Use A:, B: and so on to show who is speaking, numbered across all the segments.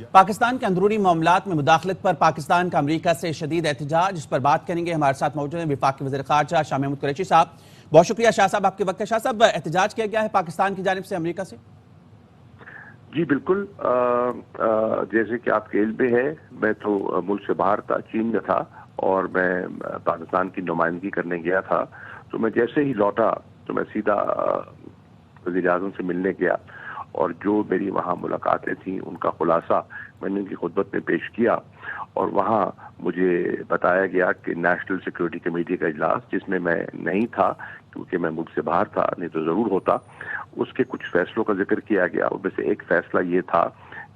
A: पाकिस्तान के अंदरूनी मामलात में मुदाखलत पर पाकिस्तान का अमरीका से शदीद एहतजाज, इस पर बात करेंगे। हमारे साथ मौजूद हैं वफाकी वज़ीर ख़ारजा शाह महमूद कुरैशी साहब। बहुत शुक्रिया शाह साहब, आपके वक्त है। शाह साहब, एहतजाज किया गया है पाकिस्तान की जानिब से अमरीका से?
B: जी बिल्कुल, जैसे कि आपके इल्म में है, मैं तो मुल्क से बाहर था, चीन में था, और मैं पाकिस्तान की नुमाइंदगी करने गया था। तो मैं जैसे ही लौटा तो मैं सीधा वज़ीर आज़म से मिलने गया, और जो मेरी वहाँ मुलाकातें थीं उनका खुलासा मैंने उनकी खुतबत में पेश किया। और वहाँ मुझे बताया गया कि नेशनल सिक्योरिटी कमेटी का इजलास, जिसमें मैं नहीं था क्योंकि मैं मुल्क से बाहर था, नहीं तो ज़रूर होता, उसके कुछ फैसलों का जिक्र किया गया। उनमें से एक फैसला ये था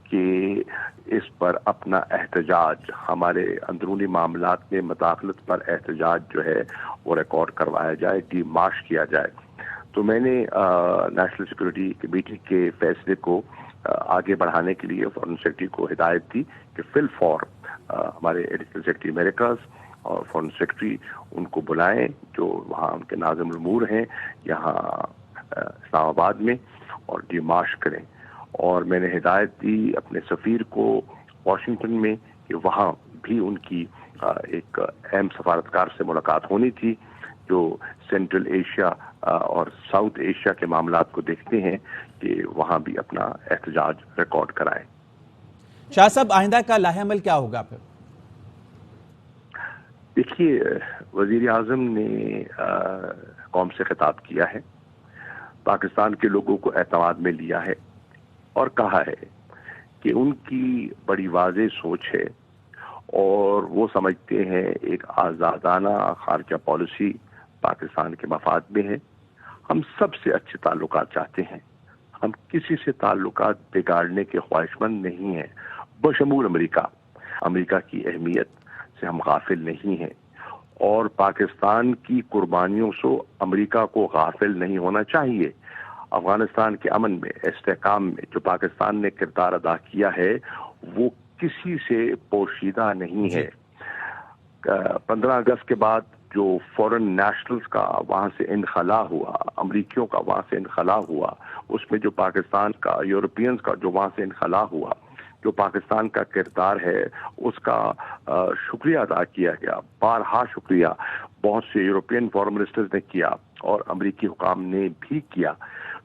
B: कि इस पर अपना एहतजाज, हमारे अंदरूनी मामलात में मुदाखलत पर एहतजाज जो है वो रिकॉर्ड करवाया जाए, डीमार्श किया जाए। तो मैंने नेशनल सिक्योरिटी कमेटी के फैसले को आगे बढ़ाने के लिए फॉरेन सेक्रेटरी को हिदायत दी कि फिल फॉर हमारे एडिशनल सेक्रेटरी अमेरिकाज और फॉरेन सेक्रेटरी उनको बुलाएं, जो वहाँ उनके नाज़िम उल-उमूर हैं यहाँ इस्लामाबाद में, और डीमार्श करें। और मैंने हिदायत दी अपने सफ़ीर को वाशिंगटन में कि वहाँ भी उनकी एक अहम सफारतकार से मुलाकात होनी थी, जो सेंट्रल एशिया और साउथ एशिया के मामलात को देखते हैं, कि वहाँ भी अपना एहतजाज रिकॉर्ड कराएं।
A: शाह साहब, आइंदा का लाहेअमल क्या होगा फिर?
B: देखिए, वज़ीर आज़म ने कौम से खिताब किया है, पाकिस्तान के लोगों को एतमाद में लिया है और कहा है कि उनकी बड़ी वाज़ेह सोच है और वो समझते हैं एक आज़ादाना खारजा पॉलिसी पाकिस्तान के मफाद में है। हम सबसे अच्छे ताल्लुकात चाहते हैं, हम किसी से ताल्लुकात बिगाड़ने के ख्वाहिशमंद नहीं हैं, बशमूल अमेरिका। अमेरिका की अहमियत से हम गाफिल नहीं हैं, और पाकिस्तान की कुर्बानियों से अमेरिका को गाफिल नहीं होना चाहिए। अफगानिस्तान के अमन में, इस्तेहकाम में जो पाकिस्तान ने किरदार अदा किया है, वो किसी से पोशीदा नहीं है। 15 अगस्त के बाद जो फॉरेन नेशनल्स का वहाँ से इनखला हुआ, अमरीकियों का वहाँ से इनखला हुआ, उसमें जो पाकिस्तान का, यूरोपियंस का जो वहाँ से इनखला हुआ, जो पाकिस्तान का किरदार है, उसका शुक्रिया अदा किया गया, बारहा शुक्रिया बहुत से यूरोपियन फॉरेन मिनिस्टर्स ने किया और अमरीकी हुकाम ने भी किया।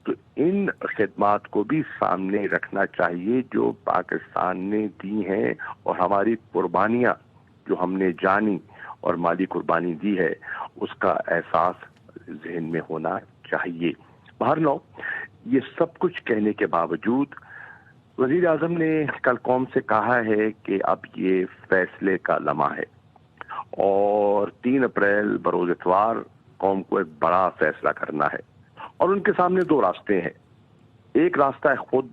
B: तो इन खिदमात को भी सामने रखना चाहिए जो पाकिस्तान ने दी हैं, और हमारी कुर्बानियाँ जो हमने जानी और माली कुर्बानी दी है, उसका एहसास जहन में होना चाहिए। बहरहाल ये सब कुछ कहने के बावजूद वज़ीर आज़म ने कल कौम से कहा है कि अब ये फैसले का लम्हा है, और 3 अप्रैल बरोज़ इतवार कौम को एक बड़ा फैसला करना है, और उनके सामने 2 रास्ते हैं। एक रास्ता है खुद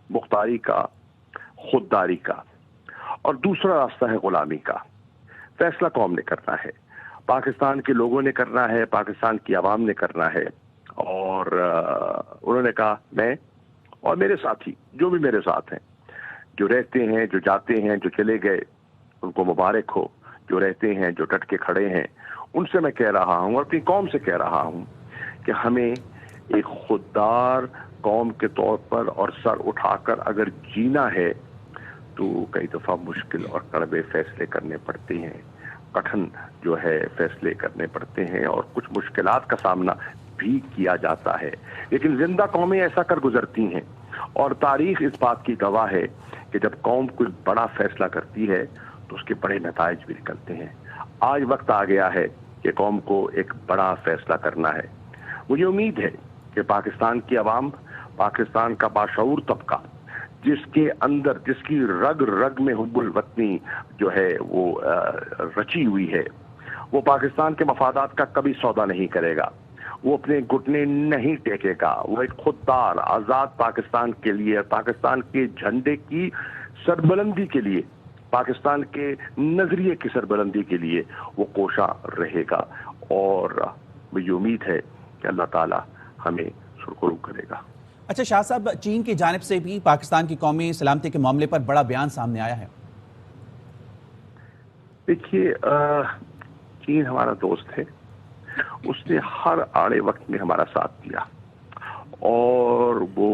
B: मुख्तारी का, खुददारी का, और दूसरा रास्ता है गुलामी का। फैसला कौम ने करना है, पाकिस्तान के लोगों ने करना है, पाकिस्तान की आवाम ने करना है। और उन्होंने कहा, मैं और मेरे साथी जो भी मेरे साथ हैं, जो रहते हैं, जो जाते हैं, जो चले गए, उनको मुबारक हो। जो रहते हैं, जो डट के खड़े हैं, उनसे मैं कह रहा हूँ और अपनी कौम से कह रहा हूँ कि हमें एक खुददार कौम के तौर पर और सर उठाकर अगर जीना है, तो कई दफ़ा मुश्किल और कड़वे फैसले करने पड़ते हैं, कठिन जो है फैसले करने पड़ते हैं, और कुछ मुश्किलात का सामना भी किया जाता है। लेकिन जिंदा कौमें ऐसा कर गुजरती हैं, और तारीख इस बात की गवाह है कि जब कौम कोई बड़ा फैसला करती है तो उसके बड़े नताइज भी निकलते हैं। आज वक्त आ गया है कि कौम को एक बड़ा फैसला करना है। मुझे उम्मीद है कि पाकिस्तान की आवाम, पाकिस्तान का बाशऊर तबका, जिसके अंदर, जिसकी रग रग में हुब्बुल वतनी जो है वो रची हुई है, वो पाकिस्तान के मफादात का कभी सौदा नहीं करेगा, वो अपने घुटने नहीं टेकेगा। वो एक खुददार आज़ाद पाकिस्तान के लिए, पाकिस्तान के झंडे की सरबुलंदी के लिए, पाकिस्तान के नजरिए की सरबुलंदी के लिए वो कोशा रहेगा, और मुझे उम्मीद है कि अल्लाह ताला हमें सुरखरू करेगा।
A: अच्छा शाह साहब, चीन की जानिब से भी पाकिस्तान की कौमी सलामती के मामले पर बड़ा बयान सामने आया है।
B: देखिए, चीन हमारा दोस्त है, उसने हर आड़े वक्त में हमारा साथ दिया, और वो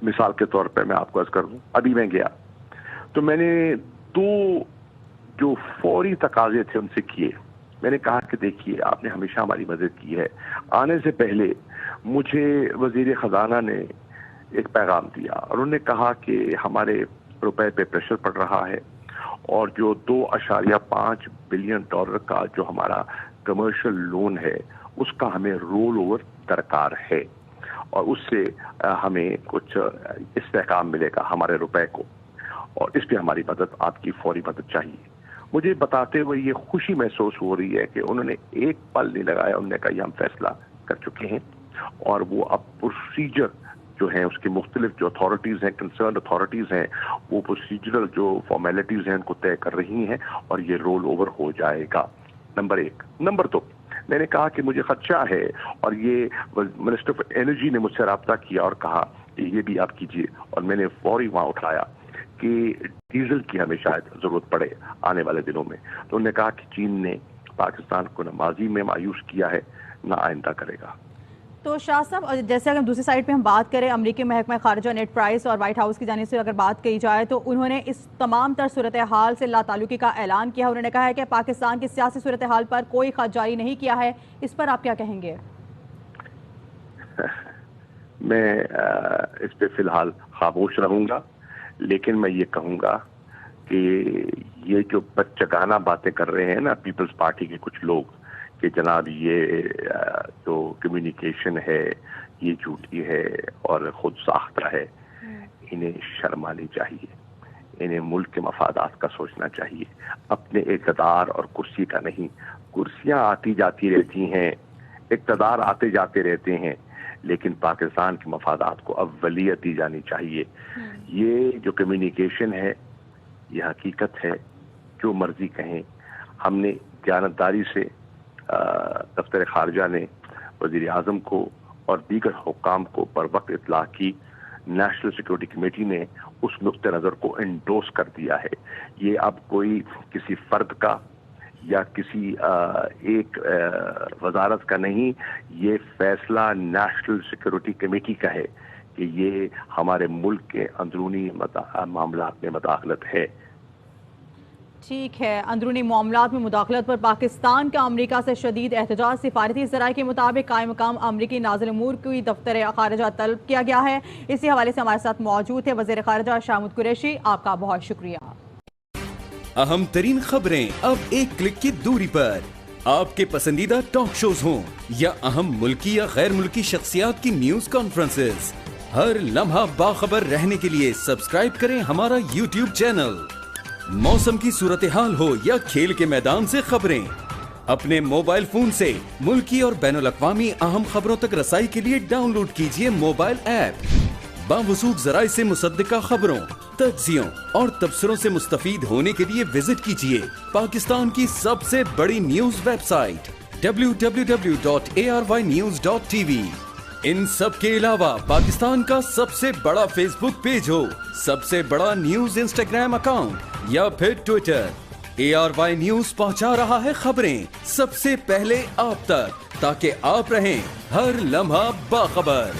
B: मिसाल के तौर पे मैं आपको अर्ज कर दूं, अभी मैं गया تو میں نے دو جو فوری تقاضے تھے ان سے کیے. میں نے کہا کہ دیکھیے آپ نے ہمیشہ ہماری مدد کی ہے, آنے سے پہلے مجھے وزیر خزانہ نے ایک پیغام دیا اور انہوں نے کہا کہ ہمارے روپے پہ پریشر پڑ رہا ہے اور جو $2.5 بلین کا جو ہمارا کمرشل لون ہے اس کا ہمیں رول اوور درکار ہے اور اس سے ہمیں کچھ استحکام ملے گا ہمارے روپے کو, اور اس پہ ہماری مدد, آپ کی فوری مدد چاہیے. مجھے بتاتے ہوئے یہ خوشی محسوس ہو رہی ہے کہ انہوں نے ایک پل نہیں لگایا, انہوں نے کہا یہ ہم فیصلہ کر چکے ہیں اور وہ اب پروسیجر جو ہیں اس کی مختلف جو اتھارٹیز ہیں, کنسرنڈ اتھارٹیز ہیں, وہ پروسیجرل جو فارمیلٹیز ہیں ان کو طے کر رہی ہیں اور یہ رول اوور ہو جائے گا. نمبر 1. نمبر 2, میں نے کہا کہ مجھے خدشہ ہے اور یہ منسٹر آف انرجی نے مجھ سے رابطہ کیا اور کہا کہ یہ بھی آپ کیجیے, اور میں نے فوری وہاں اٹھایا کہ ڈیزل کی ہمیں شاید ضرورت پڑے آنے والے دنوں میں. تو انہوں نے کہا کہ چین نے پاکستان کو نہ ماضی میں مایوس کیا ہے نہ آئندہ کرے گا.
C: تو شاہ صاحب جیسے اگر دوسری سائڈ پہ ہم بات کریں, امریکی محکمہ خارجہ نیٹ پرائس اور وائٹ ہاؤس کی جانب سے اگر بات کی جائے تو انہوں نے اس تمام تر صورتحال سے لا تعلقی کا اعلان کیا. انہوں نے کہا ہے کہ پاکستان کی سیاسی صورتحال پر کوئی خط جاری نہیں کیا ہے. اس پر آپ کیا کہیں گے؟
B: میں اس پہ فی الحال خاموش رہوں گا, لیکن میں یہ کہوں گا کہ یہ جو بچگانہ باتیں کر رہے ہیں نا پیپلز پارٹی کے کچھ لوگ کہ جناب یہ جو کمیونیکیشن ہے یہ جھوٹی ہے اور خود ساختہ ہے, انہیں شرم آنی چاہیے, انہیں ملک کے مفادات کا سوچنا چاہیے, اپنے اقتدار اور کرسی کا نہیں. کرسیاں آتی جاتی رہتی ہیں, اقتدار آتے جاتے رہتے ہیں, لیکن پاکستان کے مفادات کو اولیت دی جانی چاہیے. یہ جو کمیونیکیشن ہے یہ حقیقت ہے, جو مرضی کہیں. ہم نے دیانتداری سے دفتر خارجہ نے وزیر اعظم کو اور دیگر حکام کو بر وقت اطلاع کی. نیشنل سیکورٹی کمیٹی نے اس نقطہ نظر کو انڈوس کر دیا ہے. یہ اب کوئی کسی فرد کا یا کسی ایک وزارت کا نہیں, یہ فیصلہ نیشنل سیکورٹی کمیٹی کا ہے کہ یہ ہمارے ملک کے اندرونی معاملات میں مداخلت ہے.
C: ٹھیک ہے, اندرونی معاملات میں مداخلت پر پاکستان کا امریکہ سے شدید احتجاج. سفارتی ذرائع کے مطابق قائم مقام امریکی ناظر امور کی دفتر خارجہ طلب کیا گیا ہے. اسی حوالے سے ہمارے ساتھ موجود ہے وزیر خارجہ شاہ محمود قریشی. آپ کا بہت شکریہ.
D: اہم ترین خبریں اب ایک کلک کی دوری پر. آپ کے پسندیدہ ٹاک شوز ہوں یا اہم ملکی یا غیر ملکی شخصیات کی نیوز کانفرنسز, ہر لمحہ باخبر رہنے کے لیے سبسکرائب کریں ہمارا YouTube چینل. موسم کی صورتحال ہو یا کھیل کے میدان سے خبریں, اپنے موبائل فون سے ملکی اور بین الاقوامی اہم خبروں تک رسائی کے لیے ڈاؤن لوڈ کیجیے موبائل ایپ. باوثوق ذرائع سے مصدقہ خبروں, تجزیوں اور تبصروں سے مستفید ہونے کے لیے وزٹ کیجیے پاکستان کی سب سے بڑی نیوز ویب سائٹ www.arYnews.tv. ان سب کے علاوہ پاکستان کا سب سے بڑا فیس بک پیج ہو, سب سے بڑا نیوز انسٹاگرام اکاؤنٹ یا پھر ٹویٹر, ARY نیوز پہنچا رہا ہے خبریں سب سے پہلے آپ تک, تاکہ آپ رہیں ہر لمحہ باخبر.